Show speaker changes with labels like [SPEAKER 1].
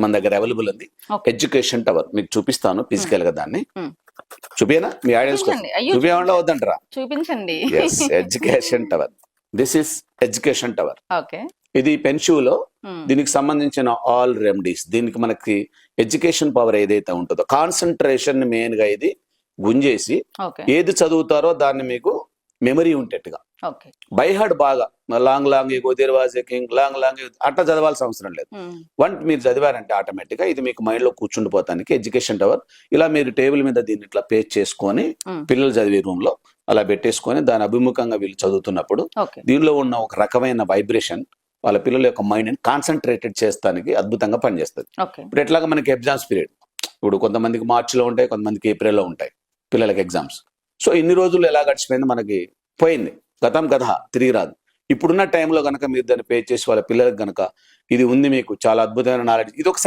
[SPEAKER 1] మన దగ్గర అవైలబుల్ ఉంది.
[SPEAKER 2] Okay.
[SPEAKER 1] ఎడ్యుకేషన్ టవర్ మీకు చూపిస్తాను ఫిజికల్ గా దాన్ని.
[SPEAKER 2] Hmm.
[SPEAKER 1] చూపియనా మీ ఆడియన్స్ కోసం?
[SPEAKER 2] చూపించండి. అయ్యో,
[SPEAKER 1] చూపియకుండా వద్దంటారా?
[SPEAKER 2] చూపించండి.
[SPEAKER 1] Yes, education tower. This is education tower.
[SPEAKER 2] Okay.
[SPEAKER 1] ఇది పెన్షూలో దీనికి సంబంధించిన ఆల్ రెమెడీస్. దీనికి మనకి ఎడ్యుకేషన్ పవర్ ఏదైతే ఉంటుందో కాన్సన్ట్రేషన్ మెయిన్ గా ఇది గుంజేసి
[SPEAKER 2] ఓకే.
[SPEAKER 1] ఏది చదువుతారో దాన్ని మీకు మెమరీ ఉండేట్టుగా
[SPEAKER 2] ఓకే.
[SPEAKER 1] బై హార్ట్ బాగా లాంగ్ లాంగ్ గోదేర్వాజే కింగ్ లాంగ్ లాంగ్ అట్లా చదవాల్సిన అవసరం లేదు. వన్ మీరు చదివారంటే ఆటోమేటిక్ గా ఇది మీకు మైండ్ లో కూర్చుండిపోతానికి ఎడ్యుకేషన్ టవర్. ఇలా మీరు టేబుల్ మీద దీన్ని ఇట్లా పేస్ట్ చేసుకొని పిల్లలు చదివే రూమ్ లో అలా పెట్టేసుకొని దాని అభిముఖంగా వీళ్ళు చదువుతున్నప్పుడు
[SPEAKER 2] ఓకే.
[SPEAKER 1] దీనిలో ఉన్న ఒక రకమైన వైబ్రేషన్ వాళ్ళ పిల్లల యొక్క మైండ్ ని కాన్సన్ట్రేటెడ్ చేస్తానికి అద్భుతంగా పనిచేస్తుంది.
[SPEAKER 2] ఓకే.
[SPEAKER 1] ఇప్పుడు ఎట్లాగా మనకి ఎగ్జామ్స్ పీరియడ్, ఇప్పుడు కొంతమందికి మార్చిలో ఉంటాయి, కొంతమందికి ఏప్రిల్లో ఉంటాయి పిల్లలకి ఎగ్జామ్స్. సో ఇన్ని రోజులు ఎలా గడిచిపోయింది మనకి పోయింది, గతం కథ తిరిగి రాదు. ఇప్పుడున్న టైంలో కనుక మీరు దాన్ని పే చేసి వాళ్ళ పిల్లలకు కనుక ఇది ఉంది మీకు చాలా అద్భుతమైన నాలెడ్జ్, ఇది ఒక